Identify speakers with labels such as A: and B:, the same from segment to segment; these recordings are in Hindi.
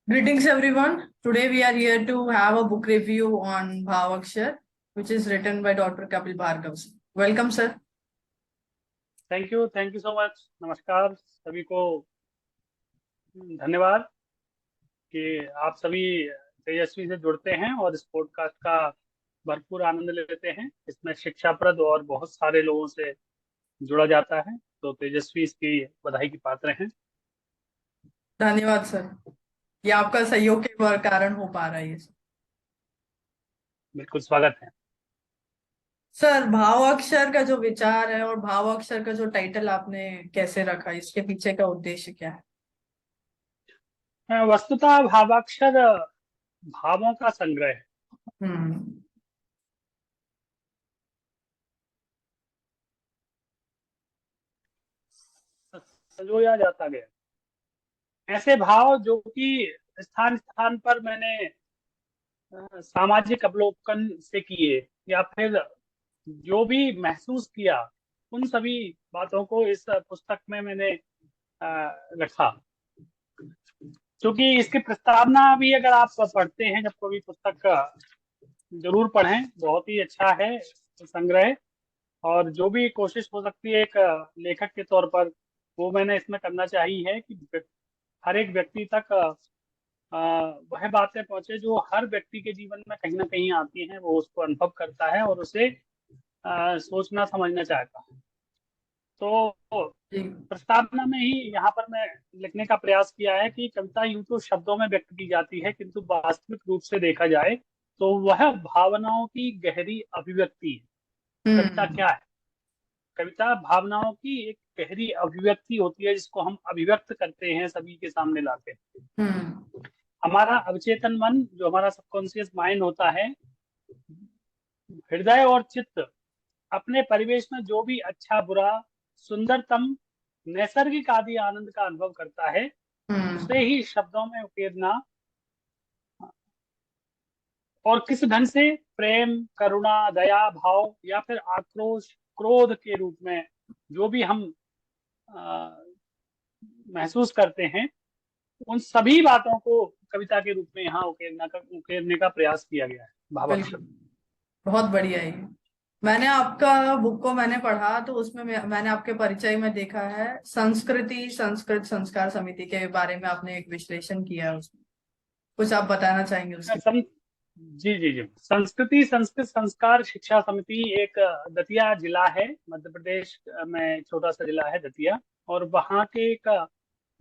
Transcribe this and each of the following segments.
A: Greetings, everyone. Today we are here to have a book review on Bhavakshar, which is written by Dr. Kapil Bhargav. Welcome, sir.
B: Thank you so much. नमस्कार सभी को। धन्यवाद कि आप सभी तेजस्वी से जुड़ते हैं और इस पॉडकास्ट का भरपूर आनंद लेते हैं। इसमें शिक्षाप्रद और बहुत सारे लोगों से जुड़ा जाता है, तो तेजस्वी इसकी बधाई की पात्र हैं।
A: धन्यवाद सर, ये आपका सहयोग के कारण हो पा रहा है।
B: बिल्कुल स्वागत है।
A: सर, भावाक्षर का जो विचार है और भावाक्षर का जो टाइटल आपने कैसे रखा, इसके पीछे का उद्देश्य क्या है?
B: वस्तुतः भावाक्षर भावों का संग्रह है।
A: हम्म।
B: संजोया जाता गया ऐसे भाव जो कि स्थान स्थान पर मैंने सामाजिक अवलोकन से किए या फिर जो भी महसूस किया, उन सभी बातों को इस पुस्तक में मैंने रखा। क्योंकि इसकी प्रस्तावना भी अगर आप पढ़ते हैं, जब कभी पुस्तक जरूर पढ़ें, बहुत ही अच्छा है संग्रह। और जो भी कोशिश हो सकती है एक लेखक के तौर पर, वो मैंने इसमें करना चाहिए है कि हर एक व्यक्ति तक वह बातें पहुंचे जो हर व्यक्ति के जीवन में कहीं ना कहीं आती हैं, वो उसको अनुभव करता है और उसे सोचना समझना चाहता है। तो
A: जी।
B: प्रस्तावना में ही यहाँ पर मैं लिखने का प्रयास किया है कि कविता यूं तो शब्दों में व्यक्त की जाती है, किंतु वास्तविक रूप से देखा जाए तो वह भावनाओं की गहरी अभिव्यक्ति है। कविता
A: हम्म।
B: क्या है? कविता भावनाओं की एक गहरी अभिव्यक्ति होती है, जिसको हम अभिव्यक्त करते हैं, सभी के सामने लाते हैं।
A: हम्म।
B: हमारा अवचेतन मन, जो हमारा सबकॉन्शियस माइंड होता है, हृदय और चित्त अपने परिवेश में जो भी अच्छा बुरा सुंदरतम नैसर्गिक आदि आनंद का अनुभव करता है,
A: हम्म।
B: उसे ही शब्दों में उकेरना और किस ढंग से प्रेम, करुणा, दया भाव या फिर आक्रोश, क्रोध के रूप में जो भी हम अ, महसूस करते हैं, उन सभी बातों को कविता के रूप में यहाँ उकेरने का प्रयास किया गया है भावाक्षर।
A: बिल्कुल, बहुत बढ़िया है। मैंने आपका बुक को मैंने पढ़ा तो उसमें मैंने आपके परिचय में देखा है संस्कृति संस्कृत संस्कार समिति के बारे में आपने एक विश्लेषण किया है उसमें। कुछ आप बताना चाहेंगे उसके?
B: सं, जी जी जी। संस्कृति संस्कृत संस्कार शिक्षा समिति एक दतिया जिला है, मध्य प्रदेश में छोटा सा जिला है दतिया। और वहाँ के एक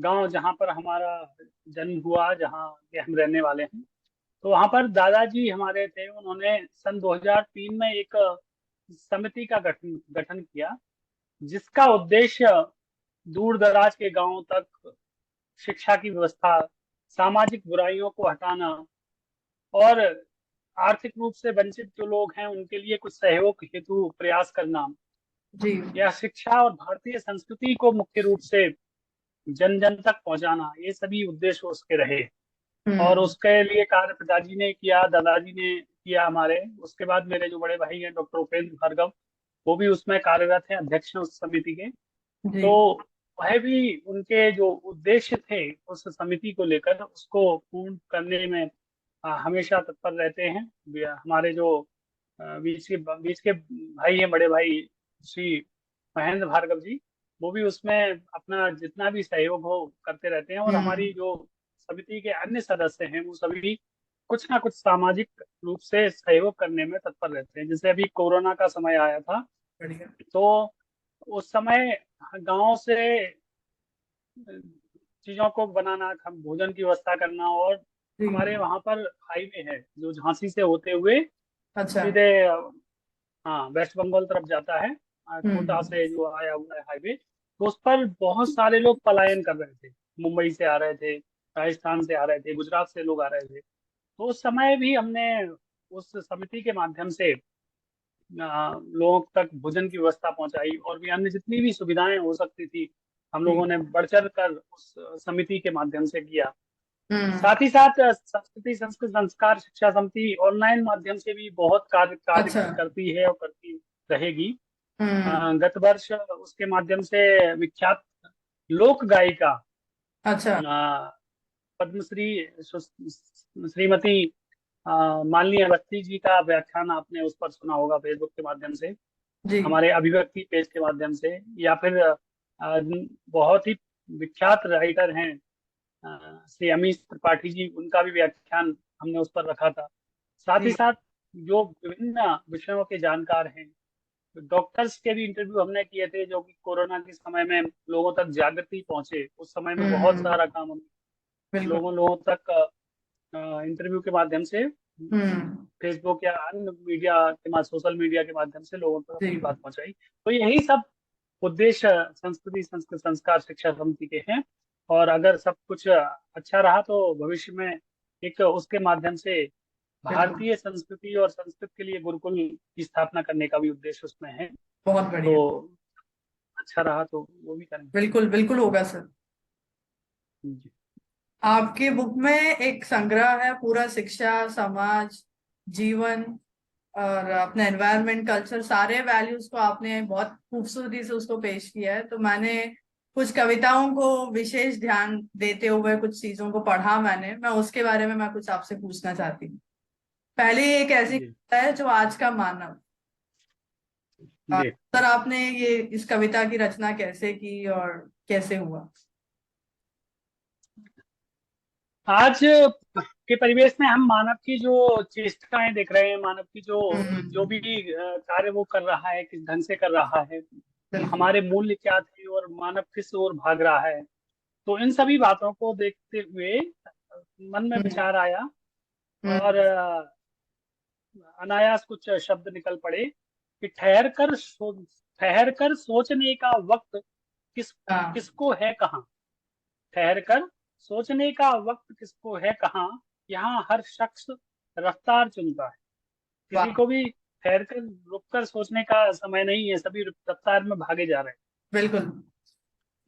B: गांव जहाँ पर हमारा जन्म हुआ, जहाँ के हम रहने वाले हैं, तो वहाँ पर दादाजी हमारे थे। उन्होंने सन 2003 में एक समिति का गठन गठन किया, जिसका उद्देश्य दूर दराज के गांवों तक शिक्षा की व्यवस्था, सामाजिक बुराइयों को हटाना और आर्थिक रूप से वंचित जो लोग हैं उनके लिए कुछ सहयोग हेतु प्रयास करना,
A: जी।
B: या शिक्षा और भारतीय संस्कृति को मुख्य रूप से जन जन तक पहुंचाना, ये सभी उद्देश्य उसके रहे। और
A: हम्म।
B: उसके लिए कार्य पिताजी ने किया, दादाजी ने किया हमारे। उसके बाद मेरे जो बड़े भाई हैं डॉक्टर उपेंद्र भार्गव, वो भी उसमें कार्यरत हैं, अध्यक्ष हैं उस समिति के।
A: जी।
B: तो वह भी उनके जो उद्देश्य थे उस समिति को लेकर, उसको पूर्ण करने में हमेशा तत्पर रहते हैं। हमारे जो बीच के भाई हैं, बड़े भाई श्री महेंद्र भार्गव जी, वो भी उसमें अपना जितना भी सहयोग हो करते रहते हैं। और
A: हम्म।
B: हमारी जो समिति के अन्य सदस्य हैं, वो सभी कुछ ना कुछ सामाजिक रूप से सहयोग करने में तत्पर रहते हैं। जैसे अभी कोरोना का समय आया था,
A: बढ़िया।
B: तो उस समय गांव से चीजों को बनाना, भोजन की व्यवस्था करना। और
A: जी।
B: हमारे वहां पर हाईवे है जो झांसी से होते हुए
A: अच्छा।
B: सीधे हाँ वेस्ट बंगाल तरफ जाता है। कोटा
A: हम्म।
B: से जो आया हुआ है हाईवे, तो उस पर बहुत सारे लोग पलायन कर रहे थे। मुंबई से आ रहे थे, राजस्थान से आ रहे थे, गुजरात से लोग आ रहे थे। तो उस समय भी हमने उस समिति के माध्यम से लोगों तक भोजन की व्यवस्था पहुंचाई और भी अन्य जितनी भी सुविधाएं हो सकती थी, हम
A: जी।
B: लोगों ने बढ़ चढ़ कर उस समिति के माध्यम से किया।
A: हम्म।
B: साथ ही साथ संस्कृति संस्कृत संस्कार शिक्षा समिति ऑनलाइन माध्यम से भी बहुत कार्य कार्य
A: अच्छा।
B: करती है और करती रहेगी।
A: हम्म।
B: गत वर्ष उसके माध्यम से विख्यात लोक गायिका
A: अच्छा।
B: पद्मश्री श्रीमती माननीय अवस्थी जी का व्याख्यान आपने उस पर सुना होगा फेसबुक के माध्यम से,
A: जी
B: हमारे अभिव्यक्ति पेज के माध्यम से, या फिर बहुत ही विख्यात राइटर हैं श्री अमीश त्रिपाठी जी, उनका भी व्याख्यान हमने उस पर रखा था। साथ ही
A: जी
B: साथ जो विभिन्न विषयों के जानकार हैं, डॉक्टर्स के भी इंटरव्यू हमने किए थे, जो कि कोरोना के समय में लोगों तक जागृति पहुंचे। उस समय में बहुत
A: हम्म
B: सारा काम हम
A: बिल्कुल
B: लोगों तक इंटरव्यू के माध्यम से,
A: हम्म
B: फेसबुक या अन्य मीडिया के सोशल मीडिया के माध्यम से लोगों तक
A: जी
B: अपनी बात पहुंचाई। तो यही सब उद्देश्य संस्कृति संस्कृत संस्कार शिक्षा समिति के हैं। और अगर सब कुछ अच्छा रहा तो भविष्य में एक उसके माध्यम से
A: बिल्कुल
B: भारतीय संस्कृति और संस्कृत के लिए गुरुकुल की स्थापना करने का भी उद्देश्य उसमें है।
A: बहुत बढ़िया।
B: तो अच्छा रहा तो वो भी करेंगे।
A: बिल्कुल बिल्कुल होगा सर।
B: जी
A: आपकी बुक में एक संग्रह है पूरा, शिक्षा, समाज, जीवन और अपना एनवायरनमेंट, कल्चर, सारे वैल्यूज को आपने बहुत खूबसूरती से उसको पेश किया है। तो मैंने कुछ कविताओं को विशेष ध्यान देते हुए कुछ चीजों को पढ़ा मैंने, मैं उसके बारे में मैं कुछ आपसे पूछना चाहती हूँ। पहले एक ऐसी
B: जी
A: कविता है, जो आज का मानव।
B: जी।
A: सर आपने ये इस कविता की रचना कैसे की और कैसे हुआ?
B: आज के परिवेश में हम मानव की जो चेष्टाएं देख रहे हैं, मानव की जो जो भी कार्य वो कर रहा है, किस ढंग से कर रहा है,
A: बिल्कुल
B: हमारे मूल्य क्या थे और मानव किस ओर भाग रहा है, तो इन सभी बातों को देखते हुए मन में
A: हम्म
B: विचार आया और
A: हम्म
B: अनायास कुछ शब्द निकल पड़े कि ठहर कर सोचने का वक्त
A: हाँ
B: किसको है कहाँ। ठहर कर सोचने का वक्त किसको है कहाँ, यहाँ हर शख्स रफ्तार चुनता है। किसी
A: वाह
B: को भी ठहर कर रुक कर सोचने का समय नहीं है, सभी रफ्तार में भागे जा रहे
A: बिल्कुल
B: हैं।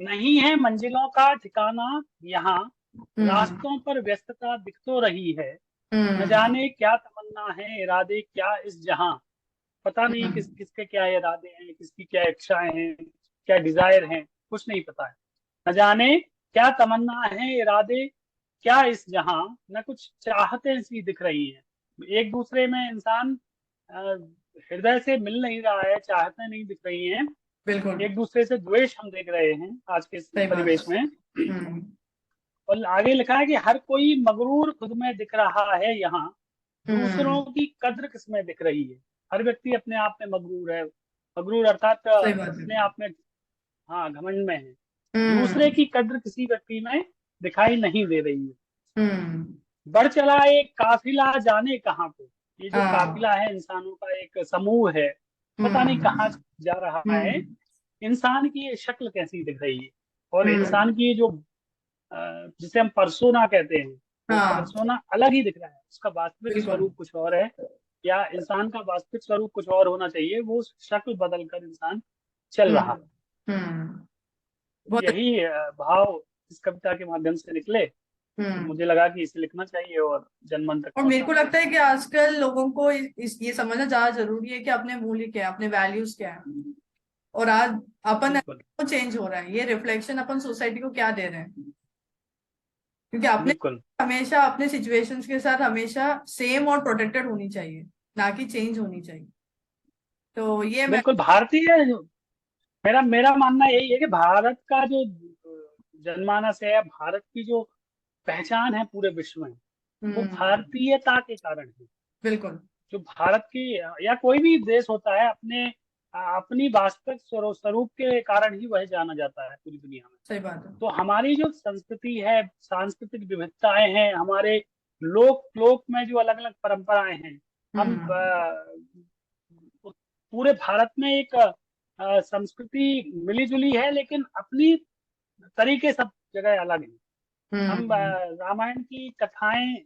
B: नहीं है मंजिलों का ठिकाना यहाँ,
A: हम्म
B: रास्तों पर व्यस्तता दिख तो रही है। न
A: हम्म
B: जाने क्या तमन्ना है, इरादे क्या इस जहां। पता नहीं
A: हम्म
B: किसके क्या इरादे हैं, किसकी क्या इच्छाएं हैं, क्या डिजायर हैं, कुछ नहीं पता है। न जाने क्या तमन्ना है, इरादे क्या इस जहां। न कुछ चाहते सी दिख रही हैं। एक दूसरे में इंसान अ, हृदय से मिल नहीं रहा है, चाहते नहीं दिख रही हैं।
A: बिल्कुल
B: एक दूसरे से द्वेष हम देख रहे हैं आज के इस
A: सही बात
B: परिवेश में।
A: है।
B: और आगे लिखा है कि हर कोई मगरूर खुद में दिख रहा है यहाँ, दूसरों
A: हम्म
B: की कद्र किसमें दिख रही है। हर व्यक्ति अपने आप में मगरूर है, मगरूर अर्थात
A: सही बात है।
B: अपने आप में, हाँ, घमंड में है। दूसरे
A: हम्म
B: की कद्र किसी व्यक्ति में दिखाई नहीं दे रही है।
A: हम्म
B: बढ़ चला एक काफिला जाने कहाँ को। ये जो
A: हाँ
B: काफिला है, इंसानों का एक समूह है, पता नहीं कहाँ
A: हम्म
B: जा रहा है।
A: हम्म
B: इंसान की ये शक्ल कैसी दिख रही है, और
A: हम्म
B: इंसान की ये जो जिसे हम परसोना कहते हैं, वो
A: हाँ
B: परसोना अलग ही दिख रहा है, उसका वास्तविक
A: बिल्कुल
B: स्वरूप कुछ और है, या इंसान का वास्तविक स्वरूप कुछ और होना चाहिए। वो शक्ल बदल कर इंसान चल रहा है।
A: हम्म बहुत
B: यही भाव इस कविता के माध्यम से निकले, तो
A: हम्म
B: मुझे लगा कि इसे लिखना चाहिए और जनमन तक
A: और मेरे को
B: पहुंचाना
A: लगता है
B: चाहिए।
A: कि आजकल लोगों को ये समझना ज्यादा जरूरी है कि अपने मूल्य क्या है, अपने वैल्यूज क्या है। और आज अपन
B: बिल्कुल
A: चेंज हो रहा है, ये रिफ्लेक्शन अपन सोसाइटी को क्या दे रहे हैं। क्योंकि आपने
B: बिल्कुल
A: हमेशा अपने सिचुएशंस के साथ हमेशा सेम और प्रोटेक्टेड होनी चाहिए, ना कि चेंज होनी चाहिए। तो ये मैं
B: बिल्कुल। भारतीय मेरा मेरा मानना यही है कि भारत का जो जनमानस है, या भारत की जो पहचान है पूरे विश्व में, वो
A: हम्म
B: भारतीयता के कारण है।
A: बिल्कुल
B: जो भारत की या कोई भी देश होता है, अपने अपनी वास्तविक स्वरूप के कारण ही वह जाना जाता है पूरी दुनिया में।
A: सही बात है।
B: तो हमारी जो संस्कृति है, सांस्कृतिक विविधताएं हैं, हमारे लोक लोक में जो अलग अलग परंपराएं हैं, हम
A: हम्म
B: पूरे भारत में एक संस्कृति मिली जुली है, लेकिन अपनी तरीके सब जगह अलग हैं। हम
A: हम्म
B: रामायण की कथाएं,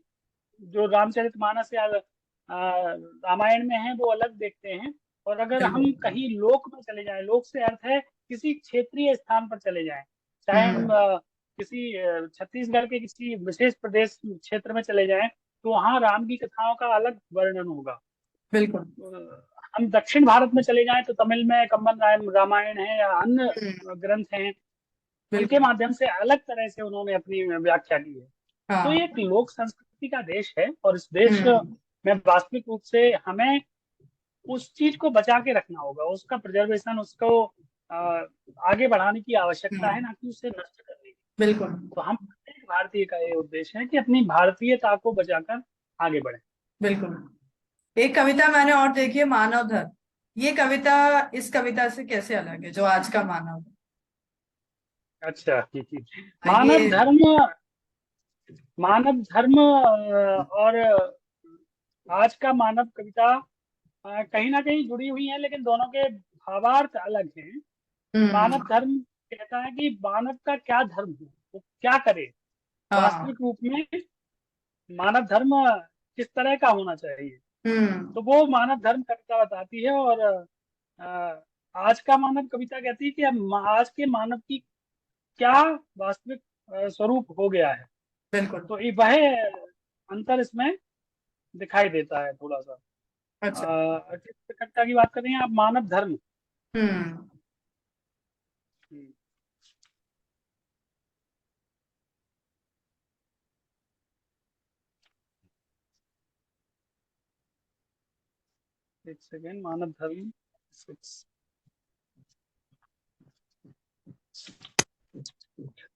B: जो रामचरितमानस या रामायण में है, वो अलग देखते हैं। और अगर हम
A: बिल्कुल
B: कहीं लोक में चले जाएं, लोक से अर्थ है किसी क्षेत्रीय स्थान पर चले जाएं, चाहे हम
A: हम्म
B: किसी छत्तीसगढ़ के किसी विशेष प्रदेश क्षेत्र में चले जाएं, तो वहाँ राम की कथाओं का अलग वर्णन होगा।
A: बिल्कुल
B: हम दक्षिण भारत में चले जाएं तो तमिल में कम्बन रामायण है या अन्य
A: हम्म
B: ग्रंथ हैं, उनके
A: बिल्कुल
B: माध्यम से अलग तरह से उन्होंने अपनी व्याख्या की है। तो ये
A: हाँ।
B: एक लोक संस्कृति का देश है, और इस देश
A: हम्म।
B: में वास्तविक रूप से हमें उस चीज को बचा के रखना होगा, उसका प्रिजर्वेशन, उसको अ, आगे बढ़ाने की आवश्यकता है,
A: हम्म।
B: ना कि उसे नष्ट करने की।
A: बिल्कुल।
B: तो हम प्रत्येक भारतीय का ये उद्देश्य है कि अपनी भारतीयता को बचाकर आगे बढ़े।
A: बिल्कुल। एक कविता मैंने और देखी है, मानव धर्म। ये कविता इस कविता से कैसे अलग है, जो आज का मानव है?
B: अच्छा। मानव
A: ये।
B: धर्म, मानव धर्म और आज का मानव कविता कहीं ना कहीं जुड़ी हुई है, लेकिन दोनों के भावार्थ अलग हैं।
A: हम्म।
B: मानव धर्म कहता है कि मानव का क्या धर्म है, वो क्या करे
A: हाँ।
B: वास्तविक रूप में, मानव धर्म किस तरह का होना चाहिए।
A: हम्म।
B: तो वो मानव धर्म कविता बताती है, और आज का मानव कविता कहती है कि आज के मानव की क्या वास्तविक स्वरूप हो गया है।
A: बिल्कुल।
B: तो वह अंतर इसमें दिखाई देता है थोड़ा सा।
A: अच्छा।
B: किस कविता की बात कर रही हैं आप, मानव धर्म?
A: हम्म।
B: हम्म, एक सेकेंड, मानव धर्म 6।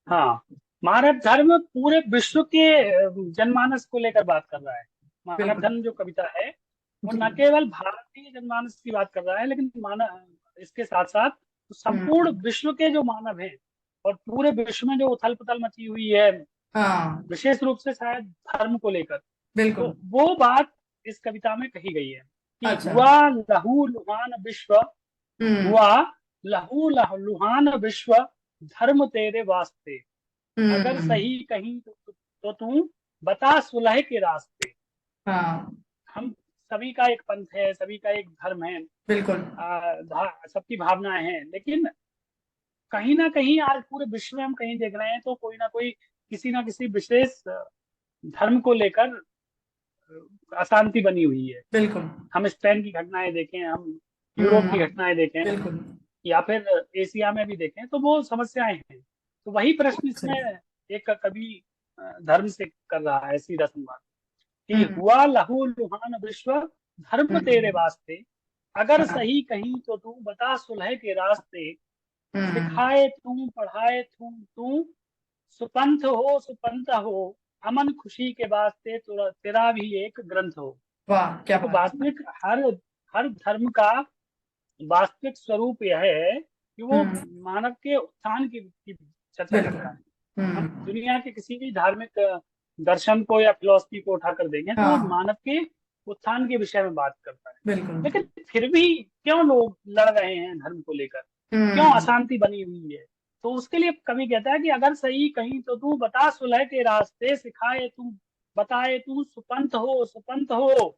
B: हाँ, मानव धर्म पूरे विश्व के जनमानस को लेकर बात कर रहा है। मानव
A: बिल्कुल।
B: धर्म जो कविता है वो
A: जी।
B: न केवल भारतीय जनमानस की बात कर रहा है, लेकिन मानव इसके साथ साथ संपूर्ण
A: हम्म।
B: विश्व के जो मानव हैं, और पूरे विश्व में जो उथल पुथल मची हुई है,
A: हाँ।
B: विशेष रूप से शायद धर्म को लेकर,
A: बिल्कुल।
B: तो वो बात इस कविता में कही गई है कि
A: अच्छा।
B: हुआ लहू लुहान विश्व,
A: हम्म।
B: हुआ लहू लुहान विश्व, धर्म तेरे वास्ते, अगर
A: हम्म।
B: सही कहीं तो तू बता सुलह के रास्ते।
A: हाँ।
B: हम सभी का एक पंथ है, सभी का एक धर्म है,
A: बिल्कुल।
B: सबकी भावनाएं हैं, लेकिन कहीं ना कहीं आज पूरे विश्व में हम कहीं देख रहे हैं तो कोई ना कोई किसी ना किसी विशेष धर्म को लेकर अशांति बनी हुई है।
A: बिल्कुल।
B: हम स्पेन की घटनाएं देखें, हम यूरोप की
A: हम्म।
B: घटनाएं देखें,
A: बिल्कुल।
B: या फिर एशिया में भी देखें, तो वो समस्याएं हैं। तो वही प्रश्न इसमें
A: सही।
B: एक कवि धर्म से कर रहा है, सीधा संवाद, कि
A: हम्म।
B: हुआ लहू लुहान विश्व, धर्म तेरे
A: हम्म।
B: वास्ते, अगर
A: हाँ।
B: सही कहीं तो तू बता सुलह के रास्ते,
A: हम्म।
B: सिखाए तू पढ़ाए तू तू, सुपंथ हो सुपंथ हो, अमन खुशी के वास्ते तेरा भी एक ग्रंथ हो।
A: वाह, क्या
B: देखो,
A: बात है।
B: वास्तविक हर हर धर्म का वास्तविक स्वरूप यह है कि वो
A: हम्म।
B: मानव के उत्थान की चर्चा
A: बिल्कुल।
B: करता है। हम
A: हम्म।
B: दुनिया के किसी भी धार्मिक दर्शन को या फिलोसफी को उठाकर देंगे तो वो
A: हाँ।
B: मानव के उत्थान के विषय में बात करता है।
A: बिल्कुल।
B: लेकिन फिर भी क्यों लोग लड़ रहे हैं धर्म को लेकर, क्यों
A: हम्म।
B: अशांति बनी हुई है? तो उसके लिए कवि कहता है कि अगर सही कहीं तो तू बता सुलह के रास्ते, सिखाए तू बताए तू, सुपंथ हो सुपंथ हो,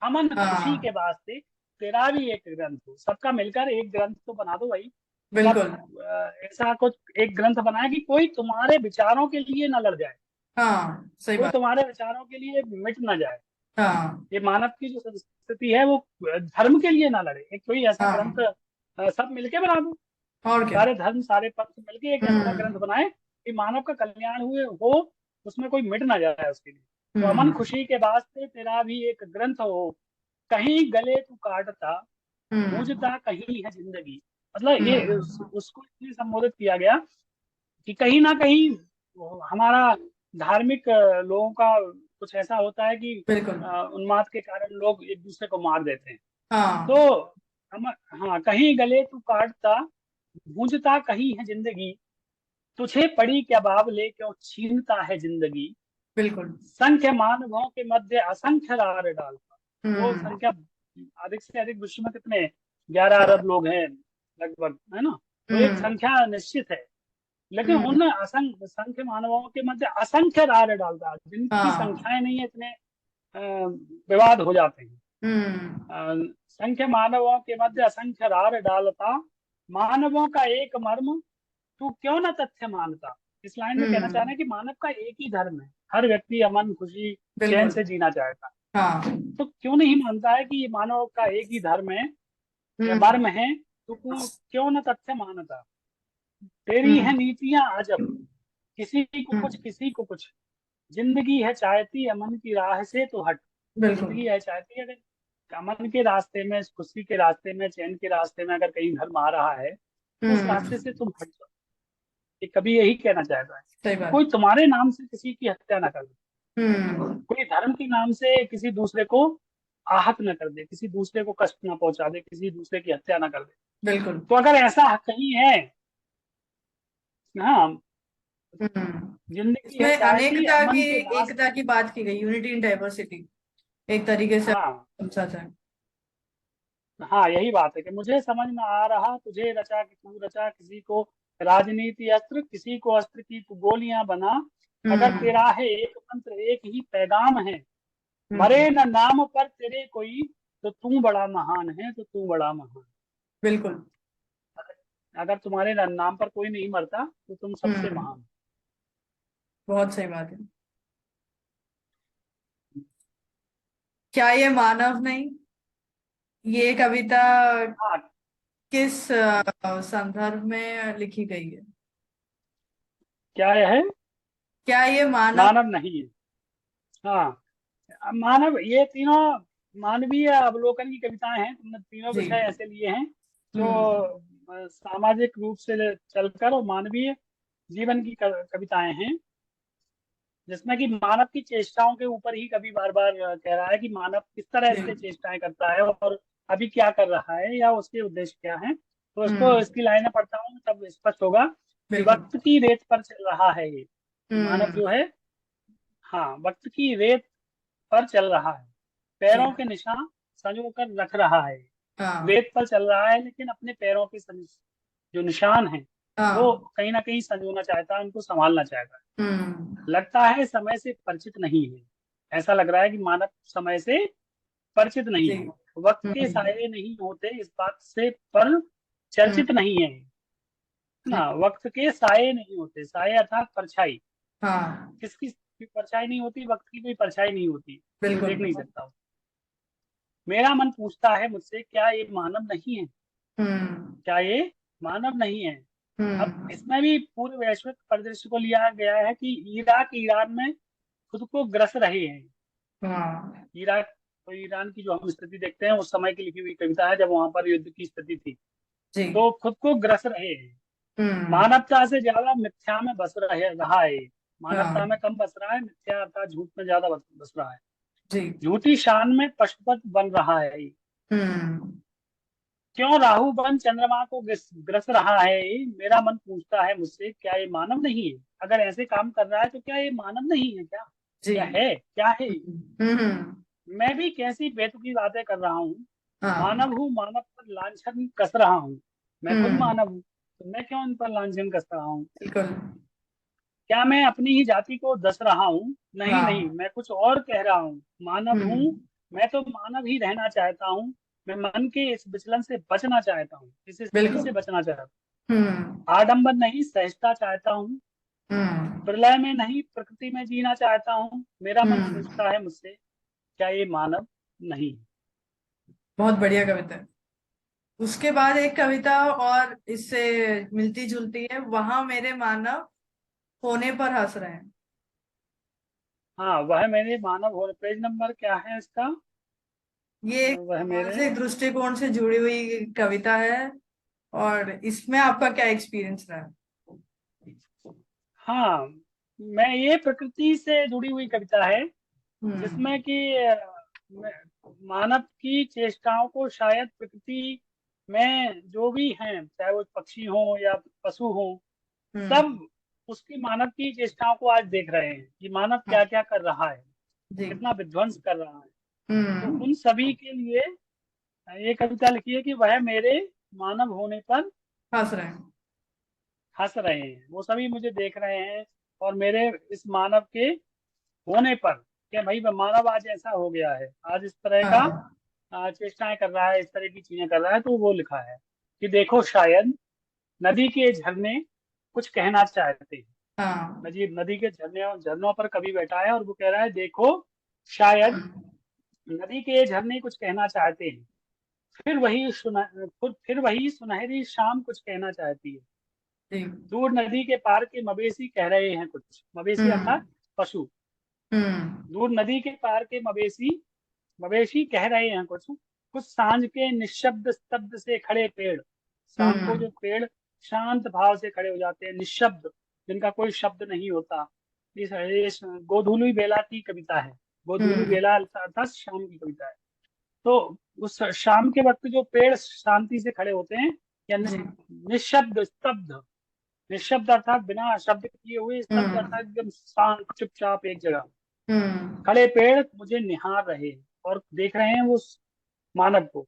B: अमन खुशी के
A: हाँ।
B: वास्ते तेरा भी एक ग्रंथ हो। सबका मिलकर एक ग्रंथ तो बना दो भाई। मतलब
A: बिल्कुल।
B: ऐसा कुछ एक ग्रंथ बनाए कि कोई तुम्हारे विचारों के लिए ना लड़ जाए,
A: हाँ, सही
B: कोई
A: बात।
B: तुम्हारे विचारों के लिए मिट ना जाए।
A: हाँ।
B: ये मानव की जो संस्कृति है वो धर्म के लिए ना लड़े। एक कोई ऐसा ग्रंथ
A: हाँ।
B: सब मिलके बना दो,
A: और क्या।
B: सारे धर्म सारे पंथ मिलके एक ऐसा ग्रंथ
A: हम्म।
B: बनाए कि मानव का कल्याण हुए हो, उसमें कोई मिट ना जाए उसके लिए। तो अमन
A: हम्म।
B: खुशी के वास्ते तेरा भी एक ग्रंथ हो, कहीं गले तू काटता,
A: हम्म।
B: गूंजता कहीं है जिंदगी। मतलब ये
A: हम्म।
B: उसको इसलिए संबोधित किया गया कि कहीं ना कहीं वो हमारा धार्मिक लोगों का कुछ ऐसा होता है कि
A: बिल्कुल।
B: उन्माद के कारण लोग एक दूसरे को मार देते हैं।
A: हाँ।
B: तो हम, हाँ, कहीं गले तू काटता, गूंजता कहीं है जिंदगी, तुझे पड़ी क्या बाबले क्यों छीनता है जिंदगी,
A: बिल्कुल।
B: संख्य मानवों के मध्य असंख्य रार डालता। वो
A: हम्म।
B: संख्या अधिक से अधिक विश्व में कितने 11 अरब लोग हैं लगभग, है ना? तो एक
A: हम्म।
B: संख्या निश्चित है, लेकिन
A: हम्म।
B: उन असंख्य संख्य मानवों के मध्य असंख्य रार डालता है। जिनकी
A: हाँ।
B: संख्याएं नहीं है, इतने विवाद हो जाते हैं।
A: हम्म।
B: संख्य मानवों के मध्य असंख्य रार डालता, मानवों का एक मर्म तू क्यों न तथ्य मानता। इस लाइन में कहना चाह रहे
A: हम्म।
B: हैं कि मानव का एक ही धर्म है, हर व्यक्ति अमन खुशी चैन
A: बिल्कुल।
B: से जीना चाहता है।
A: हाँ।
B: तो क्यों नहीं मानता है कि ये मानव का एक ही धर्म है या
A: हम्म।
B: मर्म है, तो तू क्यों न तथ्य मानता। तेरी है
A: हम्म।
B: नीतियां अजब, किसी को कुछ
A: हम्म।
B: किसी को कुछ, जिंदगी है चाहती अमन की राह से तो हट।
A: बिल्कुल।
B: जिंदगी है चाहती है, अगर अमन के रास्ते में, खुशी के रास्ते में, चैन के रास्ते में अगर कहीं धर्म आ रहा है तो उस रास्ते से तुम हट जाओ। ये कभी यही कहना चाहता है
A: सही
B: कि
A: बात।
B: कोई तुम्हारे नाम से किसी की हत्या ना कर दे,
A: हम्म।
B: कोई धर्म के नाम से किसी दूसरे को आहत न कर दे, किसी दूसरे को कष्ट ना पहुंचा दे, किसी दूसरे की हत्या ना कर दे।
A: बिल्कुल।
B: तो अगर ऐसा कहीं है, हाँ,
A: हम्म।
B: जिंदगी है
A: इसमें
B: चाहती
A: अनेकता की,
B: अमन के रास्ते।
A: एकता की बात की गई, यूनिटी इन डाइवर्सिटी, एक तरीके से
B: हाँ,
A: समझा जाए।
B: हाँ, यही बात है कि मुझे समझ में आ रहा तुझे रचा कि तू रचा, किसी को राजनीति अस्त्र, किसी को अस्त्र की तू गोलियां बना। अगर
A: हम्म।
B: तेरा है एक मंत्र, एक ही पैगाम है,
A: हम्म।
B: मरे न नाम पर तेरे कोई, तो तू बड़ा महान है, तो तू बड़ा महान।
A: बिल्कुल।
B: अगर तुम्हारे नाम पर कोई नहीं मरता तो तुम सबसे
A: हम्म।
B: महान।
A: बहुत सही बात है। क्या ये मानव नहीं, ये कविता
B: हाँ,
A: किस संदर्भ में लिखी गई है?
B: क्या यह है?
A: क्या ये मानव?
B: मानव नहीं है। हाँ, मानव, ये तीनों मानवीय अवलोकन की कविताएं हैं। तुमने तीनों
A: जी।
B: विषय ऐसे लिए हैं जो
A: हम्म।
B: सामाजिक रूप से चलकर और मानवीय जीवन की कविताएं हैं, जिसमें कि मानव की चेष्टाओं के ऊपर ही कवि बार बार कह रहा है कि मानव किस तरह
A: जी।
B: से चेष्टाएं करता है और अभी क्या कर रहा है या उसके उद्देश्य क्या है। तो इसको,
A: हम्म।
B: इसकी लाइनें पढ़ता हूँ तब स्पष्ट होगा कि
A: बिल्कुल।
B: वक्त की रेत पर चल रहा है ये मानव
A: हम्म।
B: जो है। हाँ, वक्त की रेत पर चल रहा है,
A: जी।
B: पैरों के निशान संजो कर रख रहा है।
A: हाँ।
B: रेत पर चल रहा है लेकिन अपने पैरों के जो निशान हैं वो
A: हाँ।
B: कहीं ना कहीं संजोना चाहता है, उनको संभालना चाहता है।
A: हम्म।
B: लगता है समय से परिचित नहीं है। ऐसा लग रहा है कि मानव समय से परिचित नहीं
A: जी।
B: है, वक्त के
A: हम्म।
B: साये नहीं होते इस बात से पर चर्चित
A: हम्म।
B: नहीं है ना। वक्त के साये नहीं होते, साये अर्थात परछाई।
A: हाँ।
B: किसकी परछाई नहीं होती? वक्त की कोई परछाई नहीं होती, कोई
A: बिल्कुल।
B: देख नहीं सकता। मेरा मन पूछता है मुझसे, क्या ये मानव नहीं है?
A: हम्म।
B: क्या ये मानव नहीं है? अब
A: हम्म।
B: इसमें भी पूरे वैश्विक परिदृश्य को लिया गया है कि इराक ईरान में खुद को ग्रस रहे हैं।
A: हाँ।
B: इराक, तो ईरान की जो हम स्थिति देखते हैं उस समय की लिखी हुई कविता है जब वहां पर युद्ध की स्थिति थी।
A: जी।
B: तो खुद को ग्रस रहे हैं।
A: हम्म।
B: मानवता से ज्यादा मिथ्या में बस रहा है। मानवता में
A: हाँ।
B: कम बस रहा है, मिथ्या अर्थात झूठ में ज्यादा बस रहा है।
A: जी।
B: झूठी शान में पशुपत बन रहा है।
A: हम्म।
B: क्यों राहु बन चंद्रमा को ग्रस रहा है? मेरा मन पूछता है मुझसे, क्या ये मानव नहीं है? अगर ऐसे काम कर रहा है तो क्या ये मानव नहीं है? क्या
A: जी।
B: क्या है? क्या है?
A: हम्म।
B: मैं भी कैसी बेतुकी बातें कर रहा हूँ।
A: हाँ।
B: मानव हूँ, मानव पर लांछन कस रहा हूँ। मैं खुद
A: हम्म।
B: मानव हूँ, तो मैं क्यों इन पर लांछन कस रहा हूँ?
A: बिल्कुल।
B: क्या मैं अपनी ही जाति को दस रहा हूँ? नहीं नहीं,
A: हाँ।
B: मैं कुछ और कह रहा हूँ। मानव हूँ,
A: हम्म।
B: मैं तो मानव ही रहना चाहता हूँ। मैं मन के इस विचलन से बचना चाहता हूँ, इस स्थिति
A: बिल्कुल।
B: से बचना चाहता
A: हम्म।
B: हूँ। आडंबर नहीं, सहजता चाहता हूँ।
A: हम्म।
B: प्रलय में नहीं, प्रकृति में जीना चाहता हूँ। मेरा मन
A: हम्म।
B: पूछता है मुझसे, क्या ये मानव नहीं?
A: बहुत बढ़िया कविता है। उसके बाद एक कविता और इससे मिलती जुलती है, वहां मेरे मानव होने पर हंस रहे हैं।
B: हाँ, वह मेरे मानव हो, पेज नंबर क्या है इसका?
A: ये एक
B: वह मेरे,
A: मानसिक दृष्टिकोण से जुड़ी हुई कविता है, और इसमें आपका क्या एक्सपीरियंस रहा?
B: हाँ, मैं, ये प्रकृति से जुड़ी हुई कविता है
A: हम्म।
B: जिसमें कि मानव की चेष्टाओं को शायद प्रकृति में जो भी हैं, चाहे वो पक्षी हो या पशु हो,
A: हम्म।
B: सब उसकी, मानव की चेष्टाओं को आज देख रहे हैं कि मानव
A: हाँ।
B: क्या क्या कर रहा है,
A: जी।
B: कितना विध्वंस कर रहा है। तो
A: हम्म।
B: उन सभी के लिए ये कविता लिखी है कि वह मेरे मानव होने पर
A: हंस रहे हैं।
B: हंस रहे हैं। वो सभी मुझे देख रहे हैं और मेरे इस मानव के होने पर, कि भाई मानव आज ऐसा हो गया है, आज इस तरह का
A: हाँ।
B: चेष्टाएं कर रहा है, इस तरह की चीजें कर रहा है। तो वो लिखा है कि देखो शायद नदी के झरने कुछ कहना चाहते हैं।
A: हाँ।
B: नदी नदी के झरने झरनों पर कभी बैठा है और वो कह रहा है, देखो शायद नदी के झरने कुछ कहना चाहते हैं। फिर वही सुनहरी शाम कुछ कहना चाहती है।
A: जी।
B: दूर नदी के पार के मवेशी कह रहे हैं कुछ। मवेशी
A: हम्म।
B: अर्थात पशु।
A: हम्म।
B: दूर नदी के पार के मवेशी मवेशी कह रहे हैं कुछ कुछ सांझ के निशब्द स्तब्ध से खड़े पेड़। शाम को जो
A: हम्म।
B: पेड़ शांत भाव से खड़े हो जाते हैं, निशब्द, जिनका कोई शब्द नहीं होता। इस गोधूली बेला की कविता है। गोधूली
A: हम्म।
B: बेला अर्थात शाम की कविता है। तो उस शाम के वक्त जो पेड़ शांति से खड़े होते हैं, या
A: जी।
B: निशब्द स्तब्ध, निशब्द अर्थात बिना शब्द किए हुए, स्तब्ध
A: हम्म।
B: अर्थात एकदम शांत चुपचाप एक जगह
A: हम्म।
B: खड़े पेड़ मुझे निहार रहे हैं और देख रहे हैं उस मानव को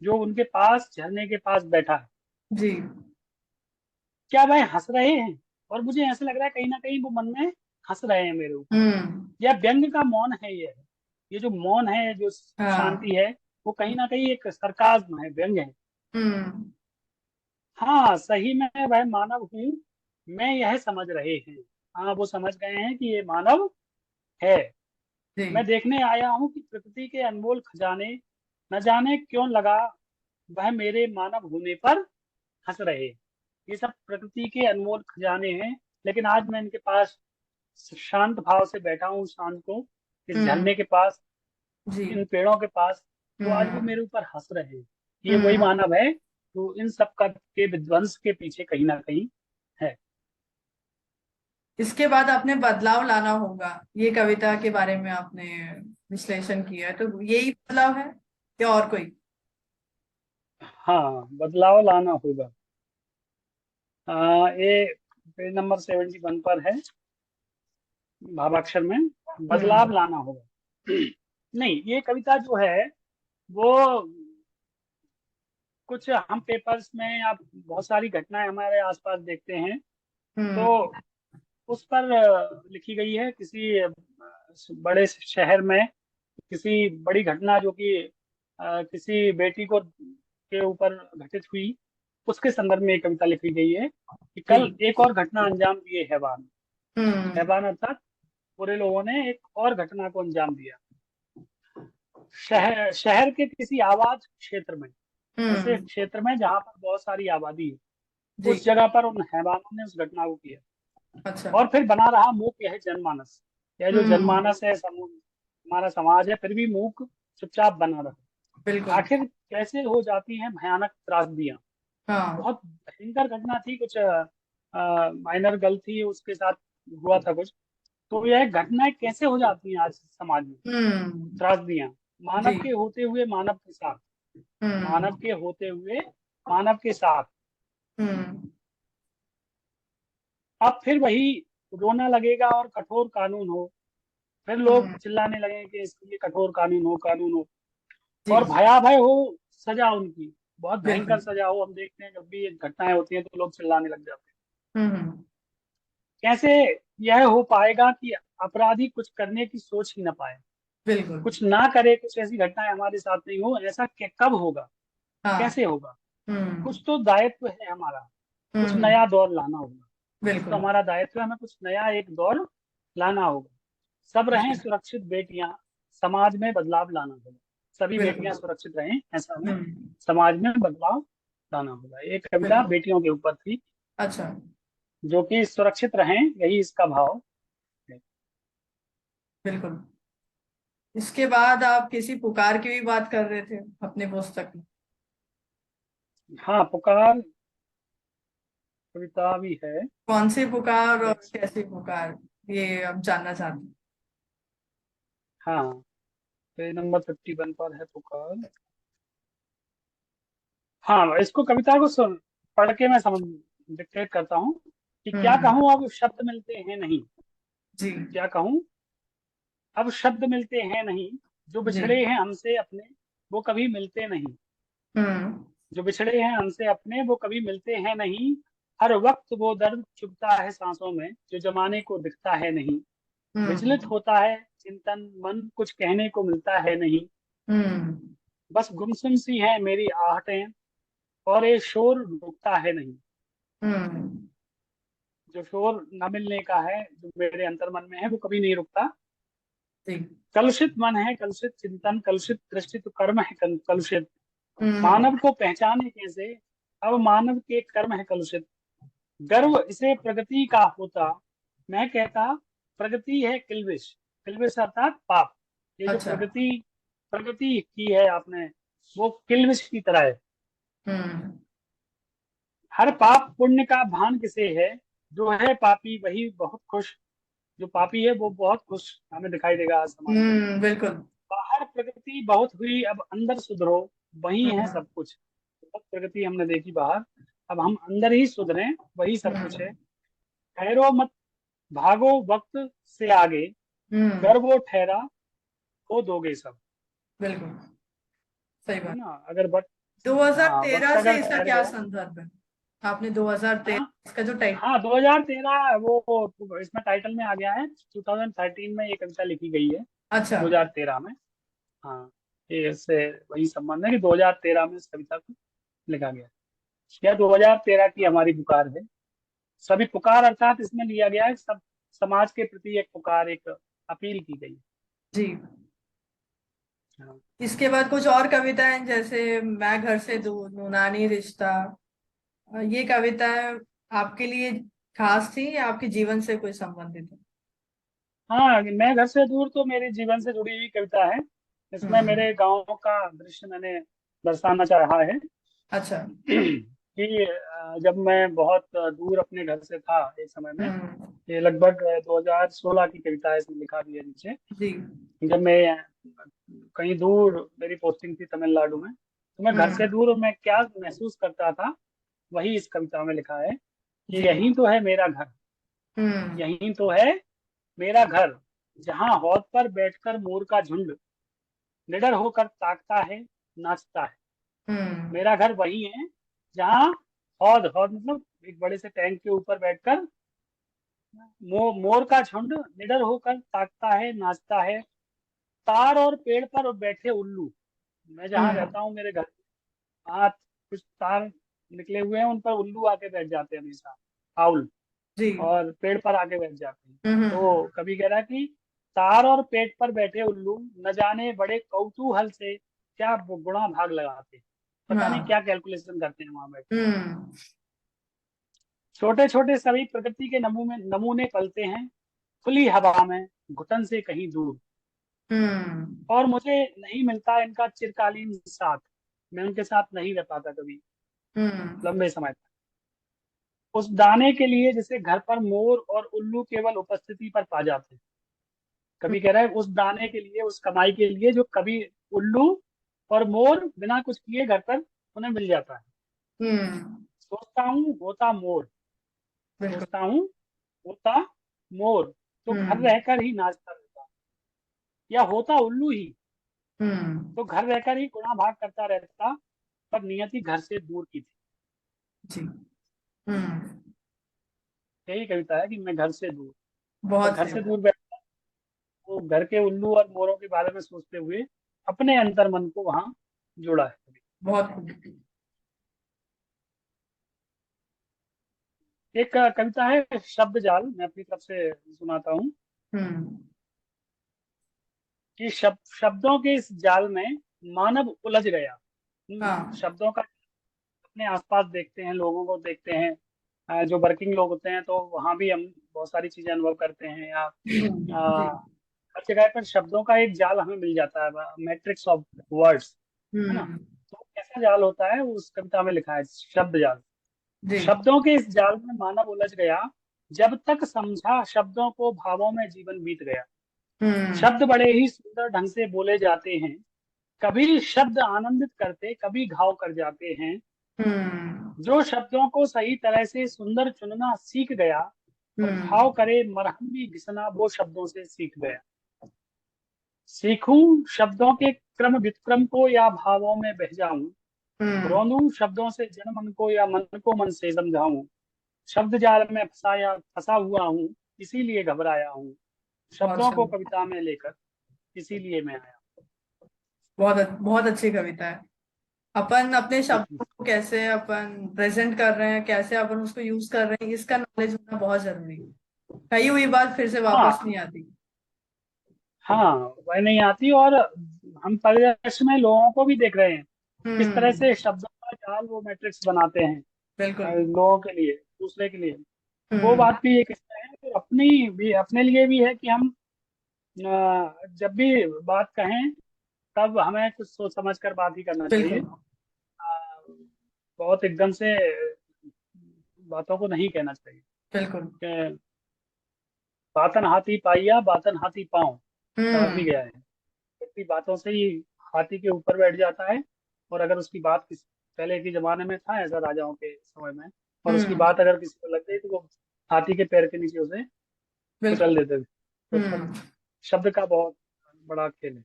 B: जो उनके पास झरने के पास बैठा है।
A: जी।
B: क्या वह हंस रहे हैं? और मुझे ऐसा लग रहा है कहीं ना कहीं वो मन में हंस रहे हैं मेरे ऊपर।
A: हम्म।
B: या व्यंग का मौन है ये जो मौन है, जो
A: हाँ।
B: शांति है, वो कहीं ना कहीं एक सरकाज्म है, व्यंग है।
A: हम्म।
B: हाँ, सही में वह मानव हूँ मैं, यह समझ रहे हैं। हाँ, वो समझ गए हैं कि ये मानव है।
A: जी।
B: मैं देखने आया हूँ कि प्रकृति के अनमोल खजाने, न जाने क्यों लगा वह मेरे मानव होने पर हंस रहे। ये सब प्रकृति के अनमोल खजाने हैं, लेकिन आज मैं इनके पास शांत भाव से बैठा हूँ शाम को, इस
A: हम्म।
B: झरने के पास,
A: जी।
B: इन पेड़ों के पास। तो आज वो
A: हम्म।
B: मेरे ऊपर हंस रहे हैं। ये वही
A: हम्म।
B: मानव है तो इन सब का के विध्वंस के पीछे कहीं ना कहीं है।
A: इसके बाद आपने बदलाव लाना होगा, ये कविता के बारे में आपने विश्लेषण किया है, तो यही बदलाव है या और कोई?
B: हाँ, बदलाव लाना होगा। ये पेज नंबर 71 पर है, भावाक्षर में। बदलाव
A: हम्म।
B: लाना होगा। नहीं, ये कविता जो है वो कुछ हम पेपर्स में या बहुत सारी घटनाएं हमारे आसपास देखते हैं, तो
A: हम्म।
B: उस पर लिखी गई है। किसी बड़े शहर में किसी बड़ी घटना जो कि किसी बेटी को के ऊपर घटित हुई, उसके संदर्भ में एक कविता लिखी गई है कि
A: जी।
B: कल एक और घटना अंजाम दिए हैवान।
A: हम्म।
B: हैवान अर्थात बुरे लोगों ने एक और घटना को अंजाम दिया। शहर शहर के किसी आबाद क्षेत्र में, ऐसे
A: हम्म।
B: क्षेत्र में जहाँ पर बहुत सारी आबादी है,
A: जी।
B: उस जगह पर उन हैवानों ने उस घटना को किया।
A: अच्छा।
B: और फिर बना रहा मूक यह जनमानस। यह जो
A: हम्म।
B: जनमानस है, हमारा समाज है, फिर भी मूक चुपचाप बना रहा।
A: बिल्कुल।
B: आखिर कैसे हो जाती हैं भयानक त्रासदियां।
A: हाँ।
B: बहुत भयंकर घटना थी, कुछ माइनर गलती उसके साथ हुआ था कुछ। तो यह घटनाएं कैसे हो जाती हैं आज समाज में,
A: हम्म।
B: त्रासदियां, मानव
A: जी।
B: के होते हुए मानव के साथ, मानव
A: हम्म।
B: के होते हुए मानव के साथ।
A: हम्म।
B: अब फिर वही रोना लगेगा और कठोर कानून हो। फिर लोग
A: हम्म।
B: चिल्लाने लगे कि इसके लिए कठोर कानून हो, कानून हो।
A: जी।
B: और भयावह हो सजा उनकी, बहुत भयंकर
A: बिल्कुल।
B: सजा हो। हम देखते हैं जब भी ये घटनाएं होती हैं तो लोग चिल्लाने लग जाते हैं।
A: हम्म।
B: कैसे यह हो पाएगा कि अपराधी कुछ करने की सोच ही ना पाए,
A: बिल्कुल।
B: कुछ ना करे, कुछ ऐसी घटनाएं हमारे साथ नहीं हो। ऐसा कब होगा,
A: हाँ।
B: कैसे होगा?
A: हम्म।
B: कुछ तो दायित्व है हमारा, कुछ
A: हम्म।
B: नया दौर लाना होगा। कुछ तो
A: बिल्कुल।
B: हमारा दायित्व है, हमें कुछ नया एक दौर लाना होगा। सब रहें
A: जी।
B: सुरक्षित बेटियां, समाज में बदलाव लाना होगा। सभी बेटियां
A: बिल्कुल।
B: सुरक्षित रहें, ऐसा हमें
A: हम्म।
B: समाज में बदलाव लाना होगा। एक कविता
A: बिल्कुल।
B: बेटियों के ऊपर थी,
A: अच्छा।
B: जो कि सुरक्षित रहें, यही इसका भाव है।
A: बिल्कुल। इसके बाद आप किसी पुकार की भी बात कर रहे थे अपने पुस्तक में।
B: हाँ, पुकार कविता भी है।
A: कौन सी पुकार और
B: एक,
A: कैसी पुकार, ये अब जानना चाहते हैं।
B: हाँ, पेज नंबर 51 पर है पुकार। हाँ, इसको कविता को पढ़ के मैं समझ डिक्टेट करता हूँ कि क्या
A: हम्म।
B: कहूँ अब शब्द मिलते हैं नहीं।
A: जी।
B: क्या कहूँ अब शब्द मिलते हैं नहीं, जो
A: जी।
B: बिछड़े हैं हमसे अपने वो कभी मिलते नहीं।
A: हम्म।
B: जो बिछड़े हैं हमसे अपने वो कभी मिलते हैं नहीं। हर वक्त वो दर्द चुभता है सांसों में, जो जमाने को दिखता है नहीं। विचलित
A: हम्म।
B: होता है चिंतन मन, कुछ कहने को मिलता है नहीं।
A: हम्म।
B: बस गुमसुम सी है मेरी आहटें, और ये शोर रुकता है नहीं।
A: हम्म।
B: जो शोर न मिलने का है, जो मेरे अंतर्मन में है, वो कभी नहीं रुकता।
A: जी।
B: कलुषित मन है, कलुषित चिंतन, कलुषित दृष्टि, तो कर्म है कलुषित।
A: हम्म।
B: मानव को पहचाने कैसे, अब मानव के कर्म है कलुषित। गर्व इसे प्रगति का होता, मैं कहता प्रगति है किल्बिश। किल्बिश अर्थात पाप। ये जो
A: अच्छा।
B: प्रगति प्रगति की है आपने, वो किल्बिश की तरह है।
A: हम्म।
B: हर पाप पुण्य का भान किसे है, जो है पापी वही बहुत खुश। जो पापी है वो बहुत खुश हमें दिखाई देगा आज समाज में।
A: बिल्कुल।
B: बाहर प्रगति बहुत हुई, अब अंदर सुधरो, वही है
A: हम्म।
B: सब कुछ। बहुत प्रगति हमने देखी बाहर, अब हम अंदर ही सुधरे, वही सब कुछ है।
A: हम्म।
B: ठहरो मत, भागो वक्त से आगे,
A: हम्म।
B: घर वो ठहरा, खो दोगे सब।
A: बिल्कुल सही
B: है
A: बात।
B: ना, अगर वक्त, हाँ, वक्त
A: 2013 से
B: अगर
A: इसका
B: ठहर
A: क्या
B: गया।
A: संदर्भ है? आपने 2013
B: हाँ,
A: इसका जो टाइटल।
B: हाँ, 2013 वो इसमें टाइटल में आ गया है। 2013 में ये कविता लिखी गई है,
A: अच्छा।
B: 2013 में। हाँ, ये इससे वही संबंध है कि 2013 में इस कविता को लिखा गया। यह 2013 की हमारी पुकार है। सभी पुकार अर्थात इसमें लिया गया है, सब समाज के प्रति एक पुकार, एक अपील की गई
A: जी।
B: है। हाँ,
A: इसके बाद कुछ और कविताएं जैसे मैं घर से दूर, नूनानी रिश्ता, ये कविताएं आपके लिए खास थी या आपके जीवन से कोई संबंधित है?
B: हाँ, मैं घर से दूर तो मेरे जीवन से जुड़ी हुई कविता है। इसमें
A: हम्म।
B: मेरे गांव का दृश्य मैंने दर्शाना चाहा है।
A: अच्छा।
B: कि जब मैं बहुत दूर अपने घर से था एक समय में,
A: हम्म।
B: ये लगभग 2016 की कविता है, इसमें लिखा भी है नीचे।
A: जी।
B: जब मैं कहीं दूर, मेरी पोस्टिंग थी तमिलनाडु में, तो मैं घर से
A: हम्म।
B: दूर मैं क्या महसूस करता था, वही इस कविता में लिखा है कि
A: जी।
B: यही तो है मेरा घर,
A: हम्म।
B: यही तो है मेरा घर, जहाँ हौद पर बैठकर मोर का झुंड निडर होकर ताकता है, नाचता है।
A: हम्म।
B: मेरा घर वही है जहाँ हौद हौद मतलब एक बड़े से टैंक के ऊपर बैठकर मोर का झुंड निडर होकर ताकता है, नाचता है। तार और पेड़ पर बैठे उल्लू, मैं जहाँ
A: हम्म।
B: रहता हूँ मेरे घर वहाँ कुछ तार निकले हुए हैं, उन पर उल्लू आके बैठ जाते हैं हमेशा, आउल,
A: जी।
B: और पेड़ पर आके बैठ जाते हैं।
A: हम्म।
B: तो कभी कह रहा है कि तार और पेड़ पर बैठे उल्लू न जाने बड़े कौतूहल से क्या गुणा भाग लगाते हैं। पता नहीं
A: हाँ।
B: क्या कैलकुलेशन करते हैं वहां बैठे।
A: हम्म।
B: छोटे छोटे सभी प्रकृति के नमूने नमूने पलते हैं, खुली हवा में, घुटन से कहीं दूर।
A: हम्म।
B: और मुझे नहीं मिलता इनका चिरकालीन साथ, मैं उनके साथ नहीं रह पाता कभी
A: हम्म।
B: लंबे समय तक। उस दाने के लिए जिसे घर पर मोर और उल्लू केवल उपस्थिति पर पा जाते हैं। कभी कह रहा है उस दाने के लिए, उस कमाई के लिए जो कभी उल्लू और मोर बिना कुछ किए घर पर उन्हें मिल जाता है।
A: हम्म।
B: सोचता हूँ होता मोर,
A: बिल्कुल।
B: सोचता हूँ होता मोर, तो घर
A: हम्म।
B: रहकर ही नाचता रहता, या होता उल्लू ही,
A: हम्म।
B: तो घर रहकर ही गुणा भाग करता रहता, पर नियति घर से दूर की थी।
A: जी। हम्म।
B: यही कविता है कि मैं घर से दूर, और
A: बहुत
B: घर
A: सही
B: से
A: बात।
B: दूर बैठ, वो घर के उल्लू और मोरों के बारे में सोचते हुए अपने अंतर मन को वहां जोड़ा है।
A: बहुत खूब।
B: एक कविता है शब्द जाल, मैं अपनी तरफ से सुनाता हूँ।
A: हम्म।
B: कि शब्दों के इस जाल में मानव उलझ गया।
A: हाँ।
B: शब्दों का अपने आसपास देखते हैं, लोगों को देखते हैं, जो वर्किंग लोग होते हैं, तो वहां भी हम बहुत सारी चीजें अनुभव करते हैं, या
A: जी।
B: हर जगह पर शब्दों का एक जाल हमें मिल जाता है, मैट्रिक्स ऑफ वर्ड्स, है ना।
A: हम्म।
B: तो कैसा जाल होता है, वो उस कविता में लिखा है, शब्द जाल।
A: जी।
B: शब्दों के इस जाल में मानव उलझ गया, जब तक समझा शब्दों को भावों में जीवन बीत गया।
A: हम्म।
B: शब्द बड़े ही सुंदर ढंग से बोले जाते हैं, कभी शब्द आनंदित करते, कभी घाव कर जाते हैं।
A: हम्म।
B: जो शब्दों को सही तरह से सुंदर चुनना सीख गया, और घाव
A: हम्म।
B: करे मरहम भी घिसना वो शब्दों से सीख गया। सीखूं शब्दों के क्रम विक्रम को, या भावों में बह जाऊं।
A: हम्म।
B: रोंदूं शब्दों से जन मन को, या मन को मन से समझाऊं। शब्द जाल में फंसा हुआ हूँ, इसीलिए घबराया हूँ।
A: बहुत
B: शब्दों को
A: सुंदर।
B: कविता में लेकर इसीलिए मैं आया।
A: बहुत अच्छी कविता है। अपन अपने
B: हूँ।
A: शब्दों को कैसे अपन प्रेजेंट कर रहे हैं, कैसे अपन उसको यूज कर रहे हैं, इसका नॉलेज होना बहुत जरूरी है। कही हुई बात फिर से वापस
B: हाँ,
A: नहीं आती।
B: हाँ, वह नहीं आती। और हम परिदृश्य में लोगों को भी देख रहे हैं, किस तरह
A: हम्म।
B: से शब्दों का जाल वो मैट्रिक्स बनाते हैं,
A: बिल्कुल।
B: लोगों के लिए, दूसरे के लिए। वो
A: हम्म।
B: बात भी एक इसमें है, और अपनी भी, अपने लिए भी है कि हम जब भी बात कहें तब हमें कुछ सोच समझ कर बात ही करना चाहिए।
A: बिल्कुल
B: बहुत एकदम से बातों को नहीं कहना चाहिए
A: बिल्कुल।
B: कि बातन हाथी पाइया बातन हाथी पाँव, कहा भी
A: हम्म
B: गया है। व्यक्ति बातों से ही हाथी के ऊपर बैठ जाता है, और अगर उसकी बात किसी पहले के जमाने में था ऐसा राजाओं के समय में, और उसकी
A: हम्म।
B: बात अगर किसी को लग गई तो वो हाथी के पैर के नीचे उसे कुचल
A: बिल्कुल।
B: देते थे। तो
A: हम्म
B: शब्द का बहुत बड़ा खेल है।